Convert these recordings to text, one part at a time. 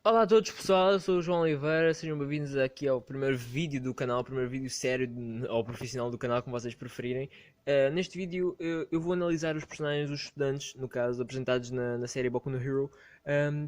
Olá a todos pessoal, eu sou o João Oliveira, sejam bem-vindos aqui ao primeiro vídeo do canal, primeiro vídeo sério ou profissional do canal, como vocês preferirem. Neste vídeo eu vou analisar os personagens dos estudantes, no caso apresentados na série Boku no Hero,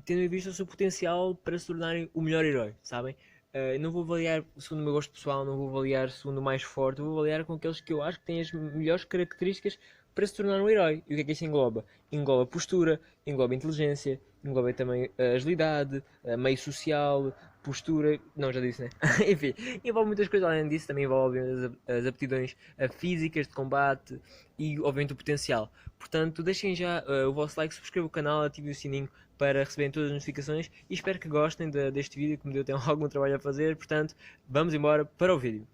tendo em vista o seu potencial para se tornarem o melhor herói, sabem? Eu não vou avaliar segundo o meu gosto pessoal, não vou avaliar segundo o mais forte, vou avaliar com aqueles que eu acho que têm as melhores características para se tornar um herói. E o que é que isso engloba? Engloba postura, engloba inteligência, engloba também agilidade, meio social, postura. Não, já disse, né? Enfim, envolve muitas coisas além disso, também envolve as aptidões físicas de combate e, obviamente, o potencial. Portanto, deixem já o vosso like, subscrevam o canal, ativem o sininho para receberem todas as notificações e espero que gostem deste vídeo, que me deu até algum trabalho a fazer. Portanto, vamos embora para o vídeo.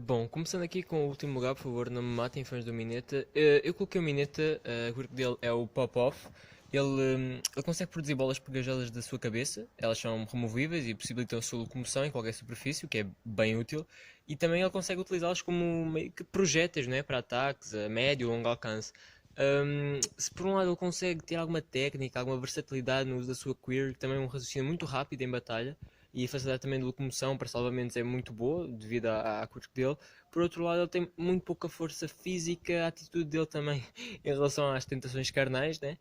Bom, começando aqui com o último lugar, por favor, não me matem fãs do Mineta. Eu coloquei o Mineta, o quirk dele é o Pop-Off. Ele consegue produzir bolas pegajosas da sua cabeça, elas são removíveis e possibilitam a sua locomoção em qualquer superfície, o que é bem útil. E também ele consegue utilizá-las como meio que projéteis, né, para ataques a médio ou longo alcance. Se por um lado ele consegue ter alguma técnica, alguma versatilidade no uso da sua quirk, também um raciocínio muito rápido em batalha e a facilidade também de locomoção para salvamentos é muito boa devido à quirk dele. Por outro lado, ele tem muito pouca força física, a atitude dele também em relação às tentações carnais, né?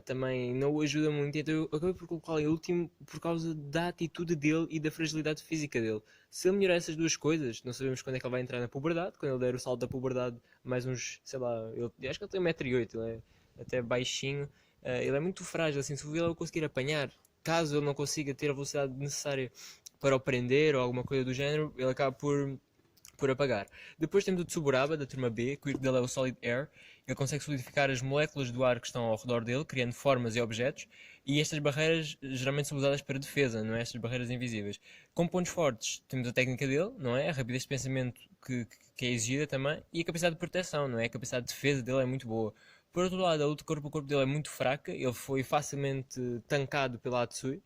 Também não o ajuda muito, então eu acabei por colocá-lo em último por causa da atitude dele e da fragilidade física dele. Se ele melhorar essas duas coisas, não sabemos quando é que ele vai entrar na puberdade, quando ele der o salto da puberdade, mais uns, sei lá, acho que ele tem 1,8 m, ele é até baixinho, ele é muito frágil, assim, se o Vila conseguir apanhar, caso ele não consiga ter a velocidade necessária para o prender ou alguma coisa do género, ele acaba por apagar. Depois temos o Tsuburaba, da turma B, que o dele é o Solid Air. Ele consegue solidificar as moléculas do ar que estão ao redor dele, criando formas e objetos. E estas barreiras geralmente são usadas para defesa, não é? Estas barreiras invisíveis. Com pontos fortes, temos a técnica dele, não é? A rapidez de pensamento que é exigida também. E a capacidade de proteção, não é? A capacidade de defesa dele é muito boa. Por outro lado, a luta corpo a corpo dele é muito fraca. Ele foi facilmente tancado pela Atsui.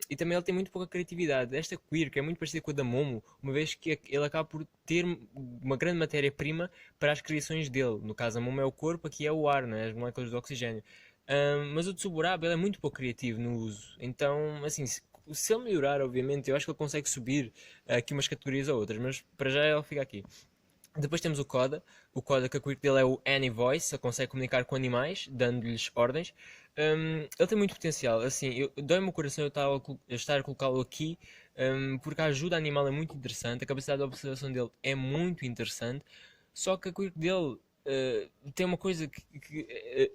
E também ele tem muito pouca criatividade. Esta queer, que é muito parecida com a da Momo, uma vez que ele acaba por ter uma grande matéria-prima para as criações dele. No caso, a Momo é o corpo, aqui é o ar, né? As moléculas do oxigênio. Mas o Tsuburaba ele é muito pouco criativo no uso. Então, assim, se ele melhorar, obviamente, eu acho que ele consegue subir aqui umas categorias ou outras, mas para já ele fica aqui. Depois temos o Koda que a quirk dele é o Any Voice, ele consegue comunicar com animais, dando-lhes ordens. Ele tem muito potencial, assim, dói-me o coração eu estar a colocá-lo aqui, porque a ajuda animal é muito interessante, a capacidade de observação dele é muito interessante, só que a quirk dele tem uma coisa que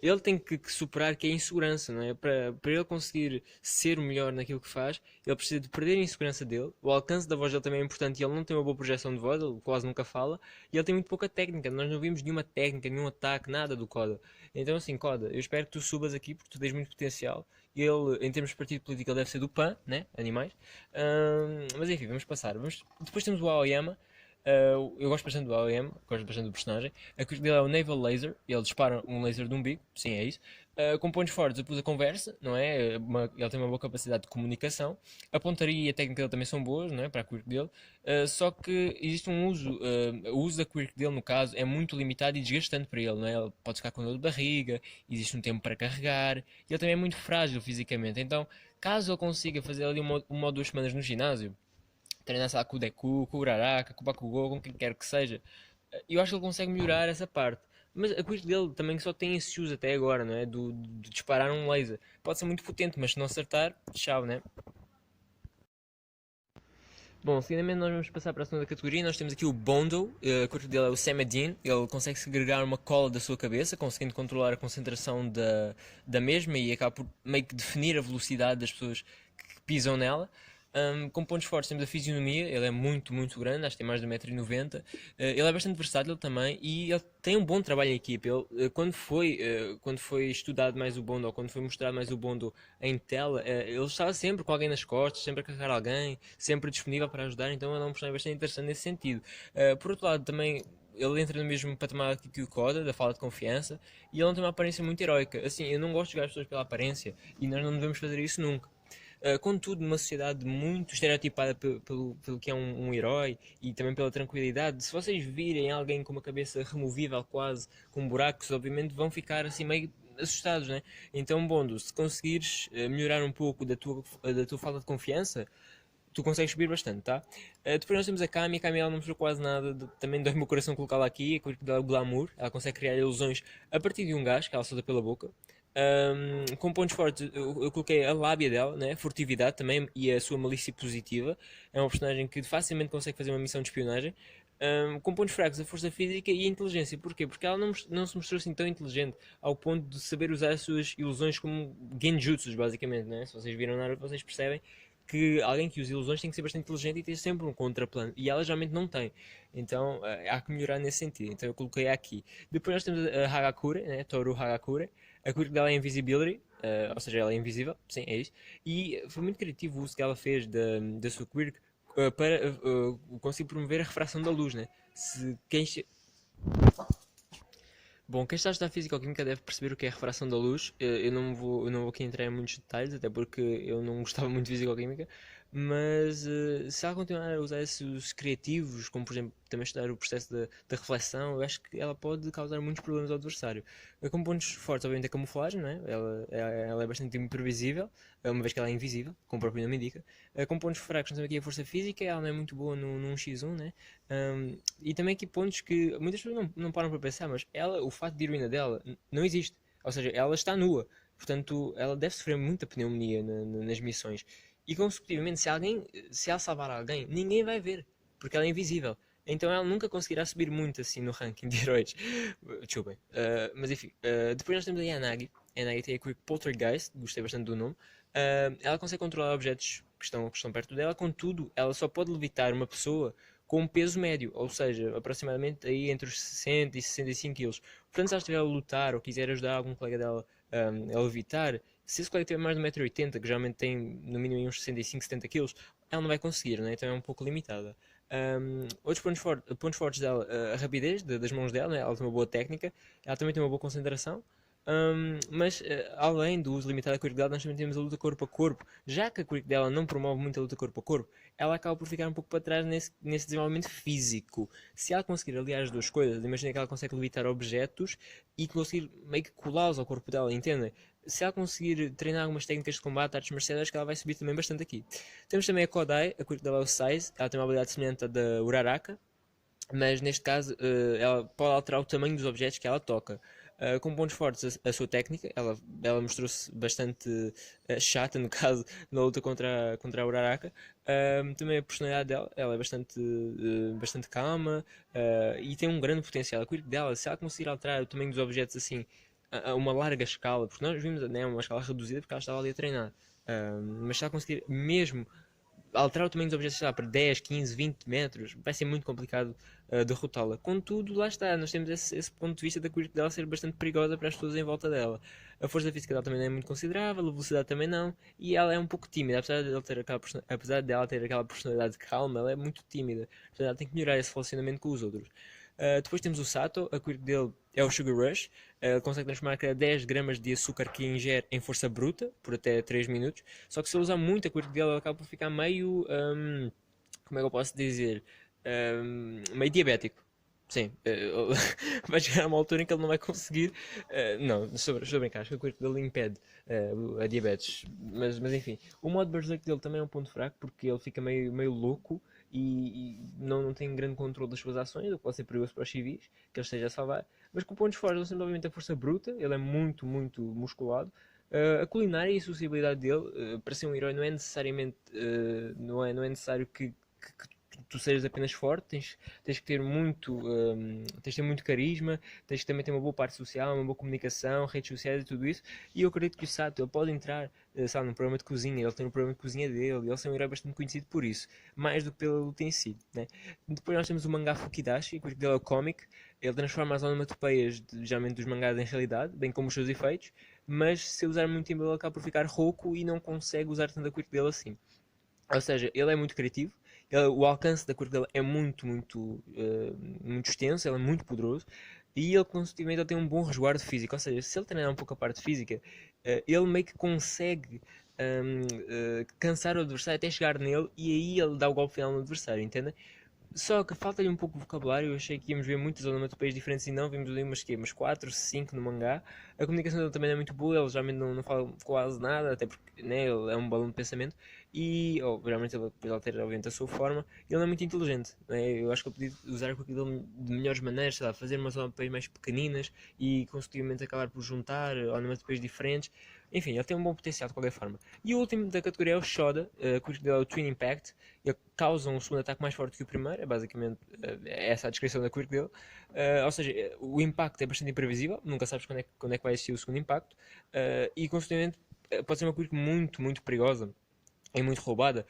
ele tem que superar, que é a insegurança, não é? Para ele conseguir ser o melhor naquilo que faz, ele precisa de perder a insegurança dele. O alcance da voz dele também é importante e ele não tem uma boa projeção de voz, ele quase nunca fala. E ele tem muito pouca técnica, nós não vimos nenhuma técnica, nenhum ataque, nada do Koda. Então, assim, Koda, eu espero que tu subas aqui porque tu tens muito potencial. Ele, em termos de partido político, ele deve ser do PAN, né? Animais. Mas enfim, vamos passar. Depois temos o Aoyama. Eu gosto bastante do AOM, gosto bastante do personagem. A crítica dele é o Naval Laser, ele dispara um laser de umbigo, sim, é isso. Com pontos fortes, eu pus a conversa, não é? Ele tem uma boa capacidade de comunicação. A pontaria e a técnica dele também são boas, não é? Para a quirk dele. Só que existe um uso, o uso da quirk dele, no caso, é muito limitado e desgastante para ele, não é? Ele pode ficar com dor de barriga, existe um tempo para carregar, e ele também é muito frágil fisicamente. Então, caso ele consiga fazer ali uma ou duas semanas no ginásio, treinar sei lá, com o Deku, com o Uraraka, com o Bakugou, com quem quer que seja, eu acho que ele consegue melhorar essa parte. Mas a quiz dele também só tem esse uso até agora, não é? De disparar um laser. Pode ser muito potente, mas se não acertar, tchau, né? Bom, seguidamente nós vamos passar para a segunda categoria. Nós temos aqui o Bondo, a cor dele é o Samadin. Ele consegue segregar uma cola da sua cabeça, conseguindo controlar a concentração da mesma e acaba por meio que definir a velocidade das pessoas que pisam nela. Com pontos fortes temos a fisionomia, ele é muito, muito grande, acho que tem mais de 1,90 m. Ele é bastante versátil também e ele tem um bom trabalho em equipe. Quando foi estudado mais o Bondo, ou quando foi mostrado mais o Bondo em tela, ele estava sempre com alguém nas costas, sempre a carregar alguém, sempre disponível para ajudar, então ele é um personagem bastante interessante nesse sentido. Por outro lado, também ele entra no mesmo patamar que o Koda, da fala de confiança, e ele não tem uma aparência muito heroica. Assim, eu não gosto de jogar as pessoas pela aparência, e nós não devemos fazer isso nunca. Contudo, numa sociedade muito estereotipada pelo que é um herói e também pela tranquilidade, se vocês virem alguém com uma cabeça removível quase, com buracos, obviamente vão ficar assim meio assustados, né? Então, Bondo, se conseguires melhorar um pouco da tua falta de confiança, tu consegues subir bastante, tá? Depois nós temos a Kami ela não mostrou quase nada, também dói o meu coração colocá-la aqui, a cor dela é glamour, ela consegue criar ilusões a partir de um gás que ela solta pela boca. Com pontos fortes, eu coloquei a lábia dela, né? Furtividade também e a sua malícia positiva. É uma personagem que facilmente consegue fazer uma missão de espionagem. Com pontos fracos, a força física e a inteligência. Porquê? Porque ela não se mostrou assim tão inteligente ao ponto de saber usar as suas ilusões como genjutsus, basicamente. Né? Se vocês viram Naruto, vocês percebem que alguém que usa ilusões tem que ser bastante inteligente e ter sempre um contraplano. E ela geralmente não tem. Então há que melhorar nesse sentido. Então eu coloquei aqui. Depois nós temos a Hagakure, né? Toru Hagakure. A cor dela é Invisibility, ou seja, ela é invisível, sim, é isso. E foi muito criativo o uso que ela fez da sua quirk para conseguir promover a refração da luz, né? Se quem, Bom, quem está a estudar Física-Química deve perceber o que é a refração da luz. Eu não vou aqui entrar em muitos detalhes, até porque eu não gostava muito de Física-Química, mas se ela continuar a usar esses criativos, como por exemplo também estudar o processo da reflexão, eu acho que ela pode causar muitos problemas ao adversário. Com pontos fortes, obviamente, a camuflagem, não é? Ela é bastante imprevisível, uma vez que ela é invisível, como o próprio nome indica. Com pontos fracos, nós temos aqui a força física, ela não é muito boa no 1x1, né? E também aqui pontos que muitas pessoas não param para pensar, mas o fato de heroína dela não existe. Ou seja, ela está nua. Portanto, ela deve sofrer muita pneumonia nas missões. E consecutivamente, se ela salvar alguém, ninguém vai ver, porque ela é invisível. Então ela nunca conseguirá subir muito assim no ranking de heróis. Desculpem. Mas enfim, depois nós temos a Yanagi. A Yanagi tem a Quick Poltergeist, gostei bastante do nome. Ela consegue controlar objetos que estão perto dela, contudo, ela só pode levitar uma pessoa com um peso médio, ou seja, aproximadamente aí entre os 60 e 65 kg. Portanto, se ela estiver a lutar ou quiser ajudar algum colega dela a levitar, se esse colega tiver mais de 1,80m, que geralmente tem no mínimo uns 65, 70 kg, ela não vai conseguir, né? Então é um pouco limitada. Outros pontos fortes dela, a rapidez das mãos dela, né? Ela tem uma boa técnica, ela também tem uma boa concentração. Mas além do uso limitado da Quirk dela, nós também temos a luta corpo a corpo. Já que a Quirk dela não promove muito a luta corpo a corpo, ela acaba por ficar um pouco para trás nesse desenvolvimento físico. Se ela conseguir aliar as duas coisas, imagina que ela consegue levitar objetos e conseguir meio que colá-los ao corpo dela, entendem? Se ela conseguir treinar algumas técnicas de combate, artes marciais, acho que ela vai subir também bastante aqui. Temos também a Kodai, a Quirk dela é o Size, ela tem uma habilidade semelhante à da Uraraka, mas neste caso ela pode alterar o tamanho dos objetos que ela toca. Com pontos fortes a sua técnica, ela mostrou-se bastante chata, no caso, na luta contra a Uraraka. Também a personalidade dela, ela é bastante calma e tem um grande potencial. A quirk dela, se ela conseguir alterar o tamanho dos objetos assim a uma larga escala, porque nós vimos né, uma escala reduzida porque ela estava ali a treinar, mas se ela conseguir mesmo alterar o tamanho dos objetos lá, para 10, 15, 20 metros, vai ser muito complicado derrotá-la. Contudo, lá está, nós temos esse ponto de vista da quirk dela ser bastante perigosa para as pessoas em volta dela. A força física dela também não é muito considerável, a velocidade também não, e ela é um pouco tímida, apesar dela ter aquela personalidade calma, ela é muito tímida, portanto ela tem que melhorar esse relacionamento com os outros. Depois temos o Sato, a quirk dele é o Sugar Rush. Ele consegue transformar cada 10 gramas de açúcar que ingere em força bruta por até 3 minutos. Só que se ele usar muito a quirk dele, ele acaba por ficar meio. Como é que eu posso dizer? Meio diabético. Sim, vai chegar a uma altura em que ele não vai conseguir. Não, estou a brincar, acho que a quirk dele impede a diabetes. Mas enfim, o modo Berserk dele também é um ponto fraco porque ele fica meio louco e não tem grande controle das suas ações, o que pode ser perigoso para os civis, que ele esteja a salvar. Mas com pontos fortes, ele tem obviamente a força bruta, ele é muito, muito musculado. A culinária e a sociabilidade dele, para ser um herói, não é necessariamente. Não é necessário que tu sejas apenas forte, tens que ter tens que ter muito carisma, tens que também ter uma boa parte social, uma boa comunicação, redes sociais e tudo isso. E eu acredito que o Sato ele pode entrar, sabe, num programa de cozinha, ele tem um programa de cozinha dele, ele é um herói bastante conhecido por isso, mais do que pela luta em si, né? Depois nós temos o mangá Fukidashi, que dele é o cómic, ele transforma as onomatopeias, geralmente dos mangás, em realidade, bem como os seus efeitos, mas se usar muito tempo ele acaba por ficar rouco e não consegue usar tanto a quirk dele assim. Ou seja, ele é muito criativo, o alcance da quirk dele é muito extenso, ele é muito poderoso e ele consequentemente ele tem um bom resguardo físico. Ou seja, se ele treinar um pouco a parte física, ele meio que consegue cansar o adversário até chegar nele e aí ele dá o golpe final no adversário, entende? Só que falta-lhe um pouco de vocabulário. Eu achei que íamos ver muitas onomatopeias diferentes e não. Vimos ali umas 4, 5 no mangá. A comunicação dele também não é muito boa. Ele geralmente não fala quase nada, até porque né, ele é um balão de pensamento. E geralmente ele depois altera obviamente a sua forma. Ele não é muito inteligente. Né? Eu acho que ele podia usar aquilo dele de melhores maneiras, sei lá, fazer umas onomatopeias mais pequeninas e consecutivamente acabar por juntar onomatopeias diferentes. Enfim, ele tem um bom potencial de qualquer forma. E o último da categoria é o Shoda, que dele é o Twin Impact. Ele causa um segundo ataque mais forte que o primeiro, é basicamente essa a descrição da quirk dele. Ou seja, o impacto é bastante imprevisível, nunca sabes quando é que vai existir o segundo impacto. E, consequentemente, pode ser uma quirk muito, muito perigosa e muito roubada,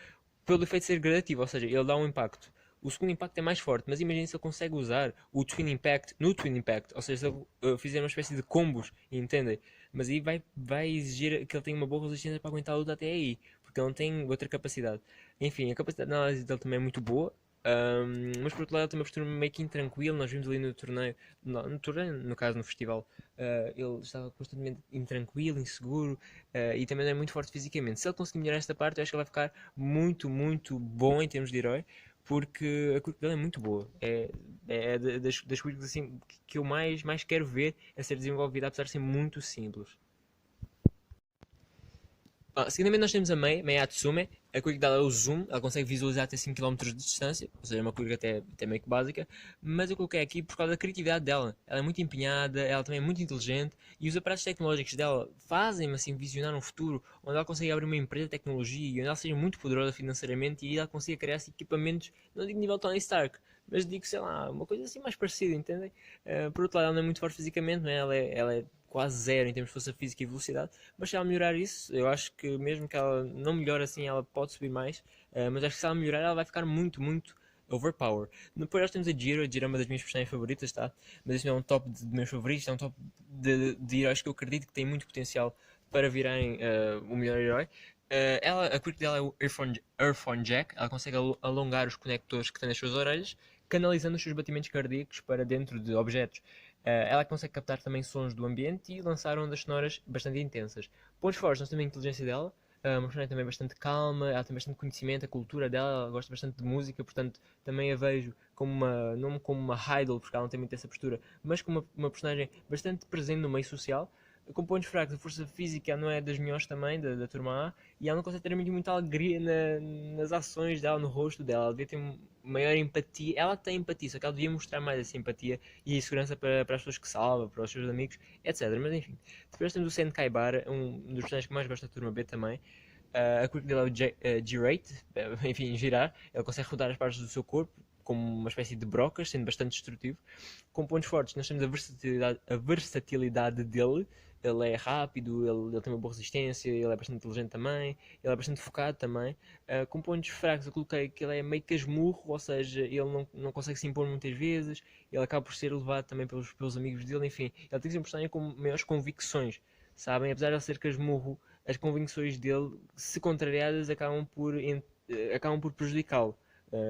pelo efeito de ser gradativo, ou seja, ele dá um impacto. O segundo impacto é mais forte, mas imagina se ele consegue usar o Twin Impact no Twin Impact, ou seja, se ele fizer uma espécie de combos, entendem? Mas aí vai exigir que ele tenha uma boa resistência para aguentar a luta até aí, porque ele não tem outra capacidade. Enfim, a capacidade de análise dele também é muito boa, mas por outro lado ele tem uma postura meio que intranquila. Nós vimos ali no torneio, no torneio, no caso no festival, ele estava constantemente intranquilo, inseguro, e também não é muito forte fisicamente. Se ele conseguir melhorar esta parte, eu acho que ele vai ficar muito, muito bom em termos de herói, porque a quirk dele é muito boa. Das quirks assim, que eu mais quero ver a ser desenvolvida, apesar de ser muito simples. Seguidamente nós temos a Mei Atsume. A quirk dela é o zoom, ela consegue visualizar até 5 km de distância, ou seja, é uma quirk até meio que básica, mas eu coloquei aqui por causa da criatividade dela. Ela é muito empenhada, ela também é muito inteligente, e os aparatos tecnológicos dela fazem-me assim visionar um futuro onde ela consegue abrir uma empresa de tecnologia e onde ela seja muito poderosa financeiramente e ela consiga criar assim, equipamentos, não digo nível Tony Stark, mas digo, sei lá, uma coisa assim mais parecida, entendem? Por outro lado, ela não é muito forte fisicamente, não é? Ela é quase zero em termos de força física e velocidade, mas se ela melhorar isso, eu acho que mesmo que ela não melhore assim, ela pode subir mais. Mas acho que se ela melhorar, ela vai ficar muito, muito overpower. Depois nós temos a Jiro é uma das minhas personagens favoritas, tá? Mas este não é um top de meus favoritos, é um top de heróis que eu acredito que tem muito potencial para virarem o melhor herói. A quirk dela é o Earphone Jack. Ela consegue alongar os conectores que tem nas suas orelhas, canalizando os seus batimentos cardíacos para dentro de objetos. Ela consegue captar também sons do ambiente e lançar ondas sonoras bastante intensas. Pontos fortes, nós temos a inteligência dela, uma personagem também bastante calma, ela tem bastante conhecimento, a cultura dela, ela gosta bastante de música, portanto também a vejo como não como uma idol, porque ela não tem muito essa postura, mas como uma personagem bastante presente no meio social. Com pontos fracos, a força física não é das melhores também, da turma A, e ela não consegue ter muita alegria nas ações dela, no rosto dela. Ela devia ter maior empatia. Ela tem empatia, só que ela devia mostrar mais essa empatia e segurança para as pessoas que salva, para os seus amigos, etc. Mas enfim, depois temos o Senkai Bara, um dos personagens que mais gosta da turma B também. A quick dele é o G-Rate, enfim, girar. Ele consegue rodar as partes do seu corpo como uma espécie de brocas, sendo bastante destrutivo. Com pontos fortes, nós temos a versatilidade dele. Ele é rápido, ele tem uma boa resistência, ele é bastante inteligente também, ele é bastante focado também. Com pontos fracos, eu coloquei que ele é meio casmurro, ou seja, ele não consegue se impor muitas vezes, ele acaba por ser levado também pelos amigos dele, enfim, ele tem que ser um personagem com maiores convicções, sabem? Apesar de ele ser casmurro, as convicções dele, se contrariadas, acabam por prejudicá-lo.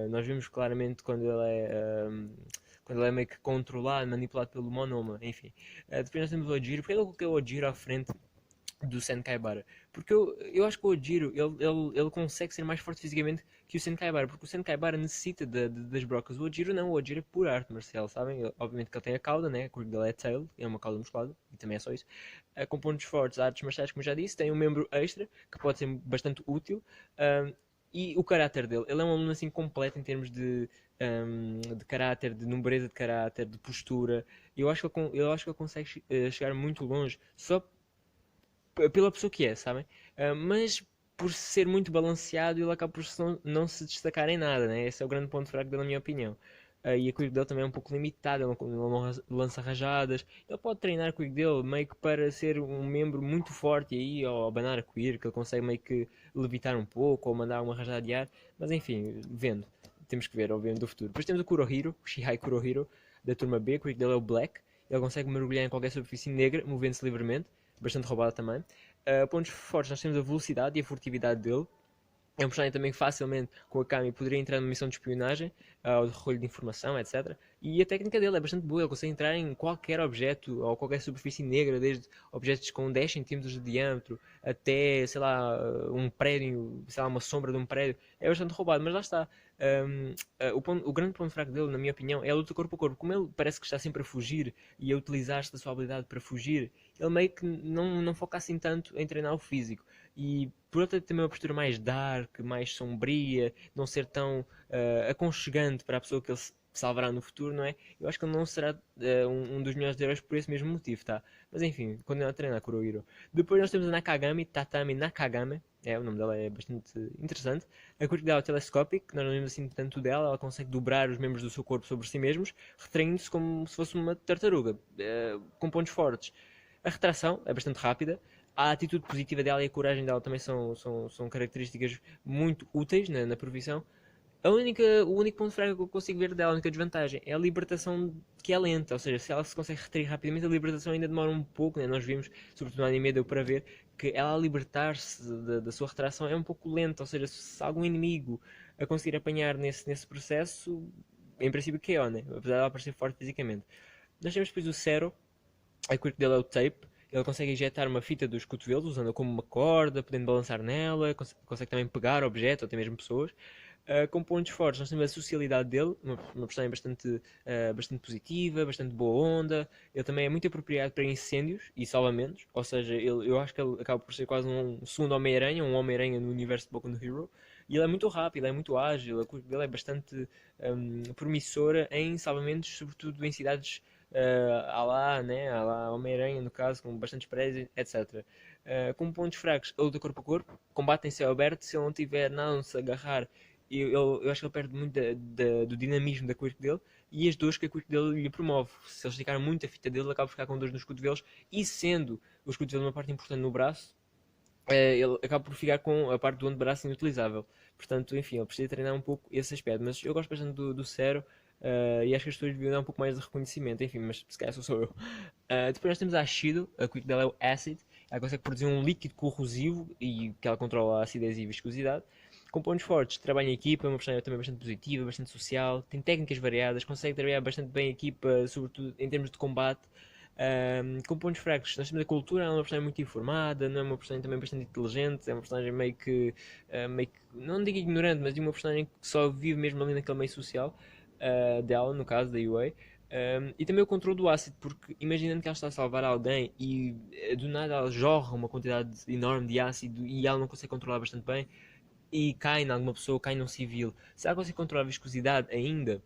Nós vemos claramente quando ele é meio que controlado, manipulado pelo Monoma, enfim. Depois nós temos o Ojiro. Porquê eu coloquei o Ojiro à frente do Senkaibara? Porque eu acho que o Ojiro ele consegue ser mais forte fisicamente que o Senkaibara, porque o Senkaibara necessita das brocas. O Ojiro não, o Ojiro é pura arte marcial, sabem? Obviamente que ele tem a cauda, né? A cor dele é tail, é uma cauda musculada, e também é só isso. Com pontos fortes, artes marciais, como já disse, tem um membro extra que pode ser bastante útil. E o caráter dele, ele é um aluno assim completo em termos de caráter, de nobreza de caráter, de postura. Eu acho que ele consegue chegar muito longe só pela pessoa que é, sabem? Mas por ser muito balanceado, ele acaba por não se destacar em nada, né? Esse é o grande ponto fraco dele, na minha opinião. E a quick dele também é um pouco limitada, ele não lança rajadas. Ele pode treinar a quick dele meio que para ser um membro muito forte e aí, ao abanar a quick, que ele consegue meio que levitar um pouco ou mandar uma rajada de ar. Mas enfim, vendo. Temos que ver, obviamente, do futuro. Depois temos o Kurohiro, o Shihai Kurohiro, da turma B. A quick dele é o Black. Ele consegue mergulhar em qualquer superfície negra, movendo-se livremente. Bastante roubado também. Pontos fortes, nós temos a velocidade e a furtividade dele. É um personagem também que facilmente, com a Kami, poderia entrar numa missão de espionagem, ou de recolha de informação, etc. E a técnica dele é bastante boa, ele consegue entrar em qualquer objeto, ou qualquer superfície negra, desde objetos com 10 centímetros de diâmetro, até, sei lá, um prédio, sei lá, uma sombra de um prédio. É bastante roubado, mas lá está. O grande ponto fraco dele, na minha opinião, é a luta corpo a corpo. Como ele parece que está sempre a fugir e a utilizar-se da sua habilidade para fugir, ele meio que não foca assim tanto em treinar o físico. E por outro ter uma postura mais dark, mais sombria, não ser tão aconchegante para a pessoa que ele salvará no futuro, não é? Eu acho que ele não será um dos melhores heróis por esse mesmo motivo, tá? Mas enfim, continua a treinar Kurohiro. Depois nós temos a Nakagami, Tatami Nakagami, o nome dela é bastante interessante. A cor dela é telescópica, nós não vemos assim tanto dela, ela consegue dobrar os membros do seu corpo sobre si mesmos, retraindo-se como se fosse uma tartaruga, com pontos fortes. A retração é bastante rápida, a atitude positiva dela e a coragem dela também são características muito úteis na profissão. O único ponto fraco que eu consigo ver dela, a única desvantagem, é a libertação que é lenta. Ou seja, se ela se consegue retrair rapidamente, a libertação ainda demora um pouco. Né? Nós vimos, sobretudo no anime, deu para ver que ela a libertar-se da sua retração é um pouco lenta. Ou seja, se algum inimigo a conseguir apanhar nesse processo, em princípio KO, né? Apesar de ela parecer forte fisicamente. Nós temos depois o Zero, a quirk dele é o tape. Ele consegue injetar uma fita dos cotovelos, usando como uma corda, podendo balançar nela, consegue também pegar objetos ou até mesmo pessoas. Com pontos fortes, nós temos a socialidade dele, uma personagem bastante positiva, bastante boa onda. Ele também é muito apropriado para incêndios e salvamentos, ou seja, eu acho que ele acaba por ser quase um segundo Homem-Aranha, um Homem-Aranha no universo de Boku no Hero. E ele é muito rápido, é muito ágil, a curva dele é bastante promissora em salvamentos, sobretudo em cidades à lá Homem-Aranha no caso, com bastantes prédios, etc. Com pontos fracos, a luta corpo a corpo, combate em céu aberto, se ele não tiver nada onde se agarrar, eu acho que ele perde muito do dinamismo da quirk dele e as dores que a quirk dele lhe promove. Se eles esticarem muito a fita dele, ele acaba por ficar com dores nos cotovelos e sendo os cotovelos uma parte importante no braço, ele acaba por ficar com a parte do antebraço inutilizável. Portanto, enfim, ele precisa treinar um pouco esse aspecto. Mas eu gosto bastante do Zero e acho que as pessoas deviam dar um pouco mais de reconhecimento. Enfim, mas se calhar sou eu. Depois nós temos a Ashido, a quick dela é o Acid. Ela consegue produzir um líquido corrosivo e que ela controla a acidez e viscosidade. Com pontos fortes, trabalha em equipa, é uma personagem também bastante positiva, bastante social, tem técnicas variadas, consegue trabalhar bastante bem em equipa, sobretudo em termos de combate. Com pontos fracos, nós temos a cultura, ela é uma personagem muito informada, não é uma personagem também bastante inteligente, é uma personagem meio que não digo ignorante, mas de uma personagem que só vive mesmo ali naquele meio social dela, no caso da Yue. E também o controle do ácido, porque imaginando que ela está a salvar alguém e do nada ela jorra uma quantidade enorme de ácido e ela não consegue controlar bastante bem e cai em alguma pessoa, cai num civil. Se ela consegue controlar a viscosidade ainda,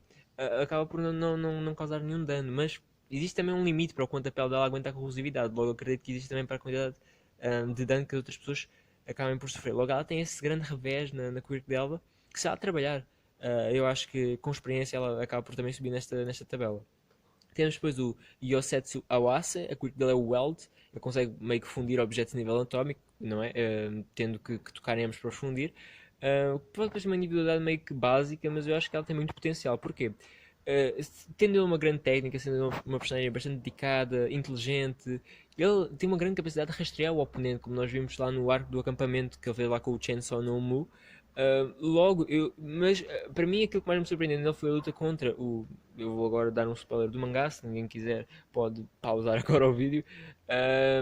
acaba por não causar nenhum dano, mas existe também um limite para o quanto a pele dela aguenta a corrosividade. Logo, acredito que existe também para a quantidade de dano que as outras pessoas acabem por sofrer. Logo, ela tem esse grande revés na quirk dela que se ela trabalhar, eu acho que com experiência ela acaba por também subir nesta tabela. Temos depois o Yosetsu Awase, a quirk dele é o Weld, ele consegue meio que fundir objetos a nível atómico, não é? Tendo que tocar em ambos para fundir. Pode parecer uma individualidade meio que básica, mas eu acho que ela tem muito potencial. Porquê? Tendo ele uma grande técnica, sendo uma personagem bastante dedicada, inteligente, ele tem uma grande capacidade de rastrear o oponente, como nós vimos lá no arco do acampamento que ele fez lá com o Chainsaw no Mu. Mas para mim aquilo que mais me surpreendeu nele foi a luta contra o. Eu vou agora dar um spoiler do mangá, se ninguém quiser pode pausar agora o vídeo.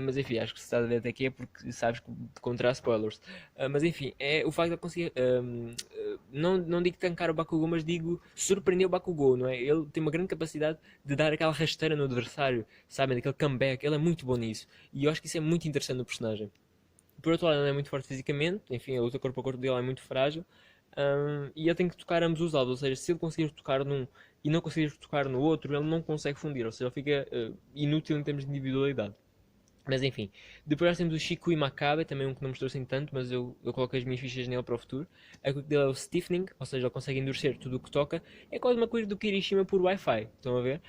Mas enfim, acho que se está a ver até aqui é porque sabes que contra spoilers. Mas enfim, é o facto de ele conseguir. Não digo tancar o Bakugou, mas digo surpreender o Bakugou, não é? Ele tem uma grande capacidade de dar aquela rasteira no adversário, sabem? Daquele comeback, ele é muito bom nisso. E eu acho que isso é muito interessante no personagem. Por outro lado, ele é muito forte fisicamente, enfim, a luta corpo a corpo dele é muito frágil. E ele tem que tocar ambos os lados, ou seja, se ele conseguir tocar num e não conseguir tocar no outro, ele não consegue fundir, ou seja, ele fica inútil em termos de individualidade. Mas enfim, depois nós temos o Shikui Makabe, também um que não mostrou assim tanto, mas eu coloco as minhas fichas nele para o futuro. A coisa dele é o Stiffening, ou seja, ele consegue endurecer tudo o que toca. É quase uma coisa do Kirishima por Wi-Fi, estão a ver?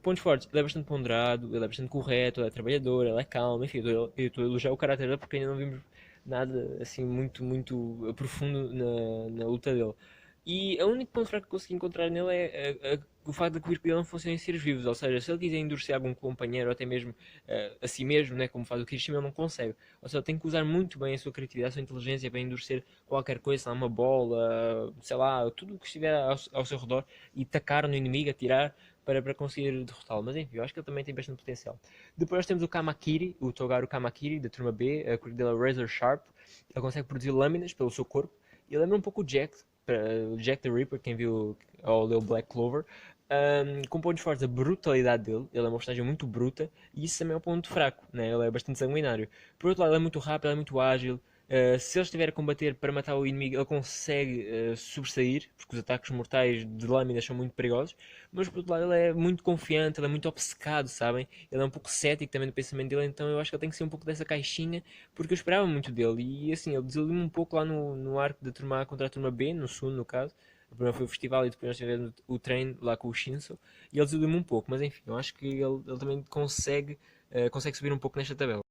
Pontos fortes, ele é bastante ponderado, ele é bastante correto, ele é trabalhador, ele é calmo, enfim, eu estou a elogiar o caráter dele porque ainda não vimos nada assim muito profundo na luta dele. E o único ponto fraco que consegui encontrar nele é o facto de que o arco dele não funciona em seres vivos, ou seja, se ele quiser endurecer algum companheiro ou até mesmo a si mesmo, né, como faz o Kirishima, ele não consegue. Ou seja, ele tem que usar muito bem a sua criatividade, a sua inteligência para endurecer qualquer coisa, sei lá, uma bola, sei lá, tudo o que estiver ao seu redor e tacar no inimigo, atirar para conseguir derrotá-lo. Mas enfim, eu acho que ele também tem bastante potencial. Depois nós temos o Kamakiri, o Togaru Kamakiri, da turma B, a cor dele é Razor Sharp. Ele consegue produzir lâminas pelo seu corpo. Ele lembra um pouco o Jack, Jack the Ripper, quem viu ao leu Black Clover. Com pontos fortes, a brutalidade dele. Ele é uma personagem muito bruta e isso também é um ponto fraco, né? Ele é bastante sanguinário. Por outro lado, ele é muito rápido, ele é muito ágil. Se ele estiver a combater para matar o inimigo, ele consegue sobressair, porque os ataques mortais de lâminas são muito perigosos. Mas por outro lado, ele é muito confiante, ele é muito obcecado, sabem? Ele é um pouco cético também do pensamento dele, então eu acho que ele tem que ser um pouco dessa caixinha, porque eu esperava muito dele. E assim, ele desiludiu-me um pouco lá no arco da turma A contra a turma B, no segundo, no caso. O primeiro foi o festival e depois nós tivemos o treino lá com o Shinso. E ele desiludiu-me um pouco, mas enfim, eu acho que ele também consegue subir um pouco nesta tabela.